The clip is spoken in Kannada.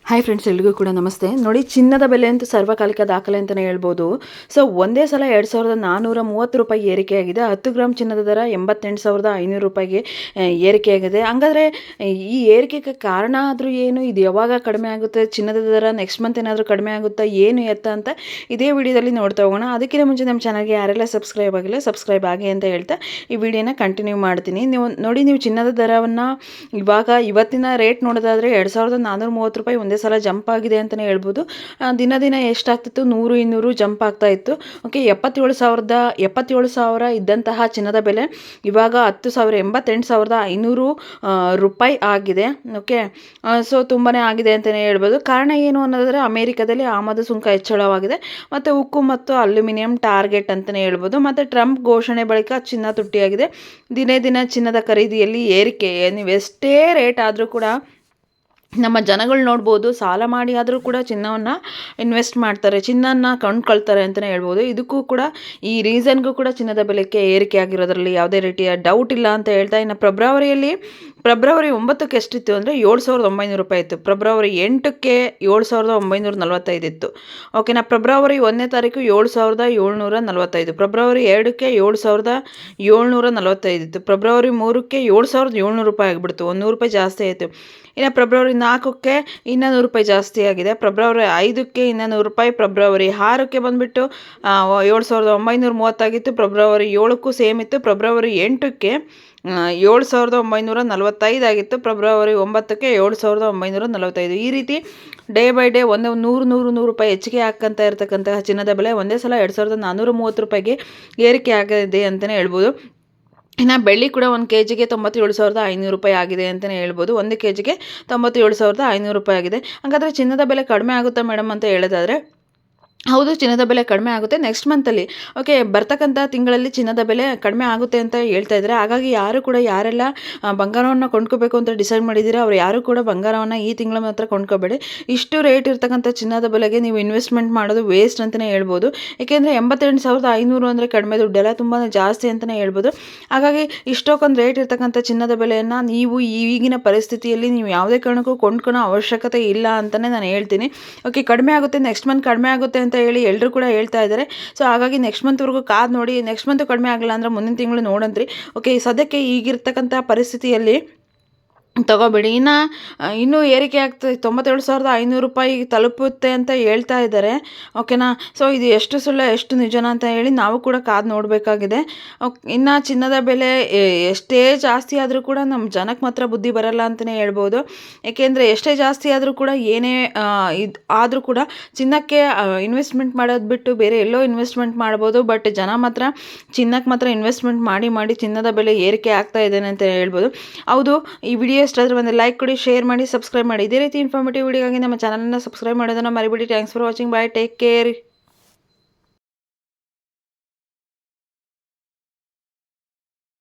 ಹಾಯ್ ಫ್ರೆಂಡ್ಸ್, ಎಲ್ರಿಗೂ ಕೂಡ ನಮಸ್ತೆ. ನೋಡಿ, ಚಿನ್ನದ ಬೆಲೆ ಅಂತೂ ಸರ್ವಕಾಲಿಕ ದಾಖಲೆ ಅಂತಲೇ ಹೇಳ್ಬೋದು. ಸೊ ಒಂದೇ ಸಲ 2430 ರೂಪಾಯಿ ಏರಿಕೆಯಾಗಿದೆ. 10 ಗ್ರಾಮ್ ಚಿನ್ನದ ದರ 88,500 ರೂಪಾಯಿಗೆ ಏರಿಕೆಯಾಗಿದೆ. ಹಂಗಾದರೆ ಈ ಏರಿಕೆಗೆ ಕಾರಣ ಆದರೂ ಏನು, ಇದು ಯಾವಾಗ ಕಡಿಮೆ ಆಗುತ್ತೆ, ಚಿನ್ನದ ದರ ನೆಕ್ಸ್ಟ್ ಮಂತ್ ಏನಾದರೂ ಕಡಿಮೆ ಆಗುತ್ತಾ, ಏನು ಎತ್ತ ಅಂತ ಇದೇ ವಿಡಿಯೋದಲ್ಲಿ ನೋಡ್ತಾ ಹೋಗೋಣ. ಅದಕ್ಕಿಂತ ಮುಂಚೆ ನಮ್ಮ ಚಾನಲ್ಗೆ ಯಾರೆಲ್ಲ ಸಬ್ಸ್ಕ್ರೈಬ್ ಆಗಿಲ್ಲ ಸಬ್ಸ್ಕ್ರೈಬ್ ಆಗಿ ಅಂತ ಹೇಳ್ತಾ ಈ ವಿಡಿಯೋನ ಕಂಟಿನ್ಯೂ ಮಾಡ್ತೀನಿ. ನೀವು ಚಿನ್ನದ ದರವನ್ನು ಇವತ್ತಿನ ರೇಟ್ ನೋಡೋದಾದರೆ 2430 ರೂಪಾಯಿ ಒಂದೇ ಸಲ ಜಂಪ್ ಆಗಿದೆ ಅಂತಲೇ ಹೇಳ್ಬೋದು. ದಿನ ದಿನ ಎಷ್ಟಾಗ್ತಿತ್ತು, 100-200 ಜಂಪ್ ಆಗ್ತಾ ಇತ್ತು. ಓಕೆ, 77,000 ಇದ್ದಂತಹ ಚಿನ್ನದ ಬೆಲೆ ಇವಾಗ 88,500 ರೂಪಾಯಿ ಆಗಿದೆ. ಓಕೆ, ಸೊ ತುಂಬಾ ಆಗಿದೆ ಅಂತಲೇ ಹೇಳ್ಬೋದು. ಕಾರಣ ಏನು ಅನ್ನೋದಾದರೆ ಅಮೇರಿಕಾದಲ್ಲಿ ಆಮದು ಸುಂಕ ಹೆಚ್ಚಳವಾಗಿದೆ, ಮತ್ತು ಉಕ್ಕು ಮತ್ತು ಅಲ್ಯೂಮಿನಿಯಂ ಟಾರ್ಗೆಟ್ ಅಂತಲೇ ಹೇಳ್ಬೋದು. ಮತ್ತು ಟ್ರಂಪ್ ಘೋಷಣೆ ಬಳಿಕ ಚಿನ್ನ ತುಟ್ಟಿಯಾಗಿದೆ. ದಿನೇ ದಿನ ಚಿನ್ನದ ಖರೀದಿಯಲ್ಲಿ ಏರಿಕೆ. ನೀವು ಎಷ್ಟೇ ರೇಟ್ ಆದರೂ ಕೂಡ ನಮ್ಮ ಜನಗಳು ನೋಡ್ಬೋದು, ಸಾಲ ಮಾಡಿ ಆದರೂ ಕೂಡ ಚಿನ್ನವನ್ನು ಇನ್ವೆಸ್ಟ್ ಮಾಡ್ತಾರೆ, ಚಿನ್ನನ ಕೊಂಡ್ಕೊಳ್ತಾರೆ ಅಂತಲೇ ಹೇಳ್ಬೋದು. ಇದಕ್ಕೂ ಕೂಡ ಈ ರೀಸನ್ಗೂ ಕೂಡ ಚಿನ್ನದ ಬೆಲೆಗೆ ಏರಿಕೆ ಆಗಿರೋದ್ರಲ್ಲಿ ಯಾವುದೇ ರೀತಿಯ ಡೌಟ್ ಇಲ್ಲ ಅಂತ ಹೇಳ್ತಾ, ಇನ್ನು ಫೆಬ್ರವರಿ 9ಕ್ಕೆ ಎಷ್ಟಿತ್ತು ಅಂದರೆ 7,900 ರೂಪಾಯಿ ಇತ್ತು. ಫೆಬ್ರವರಿ 8ಕ್ಕೆ 7,945 ಇತ್ತು. ಓಕೆನಾ. ಫೆಬ್ರವರಿ 1ನೇ ತಾರೀಕು 7,745, ಫೆಬ್ರವರಿ 2ಕ್ಕೆ 7,745 ಇತ್ತು. ಫೆಬ್ರವರಿ 3ಕ್ಕೆ 7,700 ರೂಪಾಯಿ ಆಗಿಬಿಡ್ತು, 100 ರೂಪಾಯಿ ಜಾಸ್ತಿ ಆಯಿತು. ಇನ್ನು ಫೆಬ್ರವರಿ 4ಕ್ಕೆ ಇನ್ನೂ 100 ರೂಪಾಯಿ ಜಾಸ್ತಿ ಆಗಿದೆ. ಫೆಬ್ರವರಿ 5ಕ್ಕೆ ಇನ್ನೂ 100 ರೂಪಾಯಿ. ಫೆಬ್ರವರಿ 6ಕ್ಕೆ ಬಂದುಬಿಟ್ಟು 7,930 ಆಗಿತ್ತು. ಫೆಬ್ರವರಿ 7ಕ್ಕೂ ಸೇಮ್ ಇತ್ತು. ಫೆಬ್ರವರಿ 8ಕ್ಕೆ 7,945 ಆಗಿತ್ತು. ಫೆಬ್ರವರಿ 9ಕ್ಕೆ 7,945. ಈ ರೀತಿ ಡೇ ಬೈ ಡೇ 100 ರೂಪಾಯಿ ಹೆಚ್ಚಿಗೆ ಹಾಕಂತ ಇರತಕ್ಕಂತಹ ಚಿನ್ನದ ಬೆಲೆ ಒಂದೇ ಸಲ 2430 ರೂಪಾಯಿಗೆ ಏರಿಕೆ ಆಗಿದೆ ಅಂತಲೇ ಹೇಳ್ಬೋದು. ಇನ್ನು ಬೆಳ್ಳಿ ಕೂಡ 1 kgಗೆ 97,500 ರೂಪಾಯಿ ಆಗಿದೆ ಅಂತಲೇ ಹೇಳ್ಬೋದು. 1 kgಗೆ 97,500 ರೂಪಾಯಿ ಆಗಿದೆ. ಹಾಗಾದರೆ ಚಿನ್ನದ ಬೆಲೆ ಕಡಿಮೆ ಆಗುತ್ತಾ ಮೇಡಮ್ ಅಂತ ಹೇಳೋದಾದರೆ, ಹೌದು, ಚಿನ್ನದ ಬೆಲೆ ಕಡಿಮೆ ಆಗುತ್ತೆ ನೆಕ್ಸ್ಟ್ ಮಂತಲ್ಲಿ. ಓಕೆ, ಬರ್ತಕ್ಕಂಥ ತಿಂಗಳಲ್ಲಿ ಚಿನ್ನದ ಬೆಲೆ ಕಡಿಮೆ ಆಗುತ್ತೆ ಅಂತ ಹೇಳ್ತಾ ಇದ್ದಾರೆ. ಹಾಗಾಗಿ ಯಾರೆಲ್ಲ ಬಂಗಾರವನ್ನು ಕೊಂಡ್ಕೋಬೇಕು ಅಂತ ಡಿಸೈಡ್ ಮಾಡಿದ್ದೀರಾ, ಅವ್ರು ಯಾರು ಕೂಡ ಬಂಗಾರವನ್ನು ಈ ತಿಂಗಳ ಮಾತ್ರ ಕೊಂಡ್ಕೋಬೇಡಿ. ಇಷ್ಟು ರೇಟ್ ಇರ್ತಕ್ಕಂಥ ಚಿನ್ನದ ಬೆಲೆಗೆ ನೀವು ಇನ್ವೆಸ್ಟ್ಮೆಂಟ್ ಮಾಡೋದು ವೇಸ್ಟ್ ಅಂತಲೇ ಹೇಳ್ಬೋದು. ಏಕೆಂದರೆ 88,500 ಅಂದರೆ ಕಡಿಮೆ ದುಡ್ಡೆಲ್ಲ, ತುಂಬಾ ಜಾಸ್ತಿ ಅಂತಲೇ ಹೇಳ್ಬೋದು. ಹಾಗಾಗಿ ಇಷ್ಟೊಂದು ರೇಟ್ ಇರ್ತಕ್ಕಂಥ ಚಿನ್ನದ ಬೆಲೆಯನ್ನು ನೀವು ಈಗಿನ ಪರಿಸ್ಥಿತಿಯಲ್ಲಿ ನೀವು ಯಾವುದೇ ಕಾರಣಕ್ಕೂ ಕೊಂಡ್ಕೊಳೋ ಅವಶ್ಯಕತೆ ಇಲ್ಲ ಅಂತಲೇ ನಾನು ಹೇಳ್ತೀನಿ. ಓಕೆ, ಕಡಿಮೆ ಆಗುತ್ತೆ, ನೆಕ್ಸ್ಟ್ ಮಂತ್ ಕಡಿಮೆ ಆಗುತ್ತೆ ಅಂತ ಹೇಳಿ ಎಲ್ಲರೂ ಕೂಡ ಹೇಳ್ತಾ ಇದ್ದಾರೆ. ಸೊ ಹಾಗಾಗಿ ನೆಕ್ಸ್ಟ್ ಮಂತ್ವರೆಗೂ ಕಾದು ನೋಡಿ. ನೆಕ್ಸ್ಟ್ ಮಂತ್ ಕಡಿಮೆ ಆಗಲ್ಲ ಅಂದರೆ ಮುಂದಿನ ತಿಂಗಳು ನೋಡಂತ್ರಿ. ಓಕೆ, ಸದ್ಯಕ್ಕೆ ಈಗಿರ್ತಕ್ಕಂಥ ಪರಿಸ್ಥಿತಿಯಲ್ಲಿ ತಗೋಬೇಡಿ. ಇನ್ನೂ ಏರಿಕೆ ಆಗ್ತದೆ, 97,500 ರೂಪಾಯಿ ತಲುಪುತ್ತೆ ಅಂತ ಹೇಳ್ತಾ ಇದ್ದಾರೆ. ಓಕೆನಾ. ಸೊ ಇದು ಎಷ್ಟು ಸುಳ್ಳು ಎಷ್ಟು ನಿಜನ ಅಂತ ಹೇಳಿ ನಾವು ಕೂಡ ಕಾದು ನೋಡಬೇಕಾಗಿದೆ. ಇನ್ನು ಚಿನ್ನದ ಬೆಲೆ ಎಷ್ಟೇ ಜಾಸ್ತಿ ಆದರೂ ಕೂಡ ನಮ್ಮ ಜನಕ್ಕೆ ಮಾತ್ರ ಬುದ್ಧಿ ಬರಲ್ಲ ಅಂತಲೇ ಹೇಳ್ಬೋದು. ಏಕೆಂದರೆ ಎಷ್ಟೇ ಜಾಸ್ತಿ ಆದರೂ ಕೂಡ ಏನೇ ಆದರೂ ಕೂಡ ಚಿನ್ನಕ್ಕೆ ಇನ್ವೆಸ್ಟ್ಮೆಂಟ್ ಮಾಡೋದು ಬಿಟ್ಟು ಬೇರೆ ಎಲ್ಲೋ ಇನ್ವೆಸ್ಟ್ಮೆಂಟ್ ಮಾಡ್ಬೋದು. ಬಟ್ ಜನ ಮಾತ್ರ ಚಿನ್ನಕ್ಕೆ ಮಾತ್ರ ಇನ್ವೆಸ್ಟ್ಮೆಂಟ್ ಮಾಡಿ ಚಿನ್ನದ ಬೆಲೆ ಏರಿಕೆ ಆಗ್ತಾ ಇದೆ ಅಂತ ಹೇಳ್ಬೋದು. ಹೌದು, ಈ ವಿಡಿಯೋ ಇಷ್ಟಾದರೆ ಒಂದು ಲೈಕ್ ಕೊಡಿ, ಶೇರ್ ಮಾಡಿ, ಸಬ್ಸ್ಕ್ರೈಬ್ ಮಾಡಿ. ಇದೇ ರೀತಿ ಇನ್ಫಾರ್ಮೇಟಿವ್ ವಿಡಿಯೋಗಾಗಿ ನಮ್ಮ ಚಾನಲನ್ನು ಸಬ್ಸ್ಕ್ರೈಬ್ ಮಾಡೋದನ್ನು ಮರಿಬೇಡಿ. Thanks for watching. Bye, take care.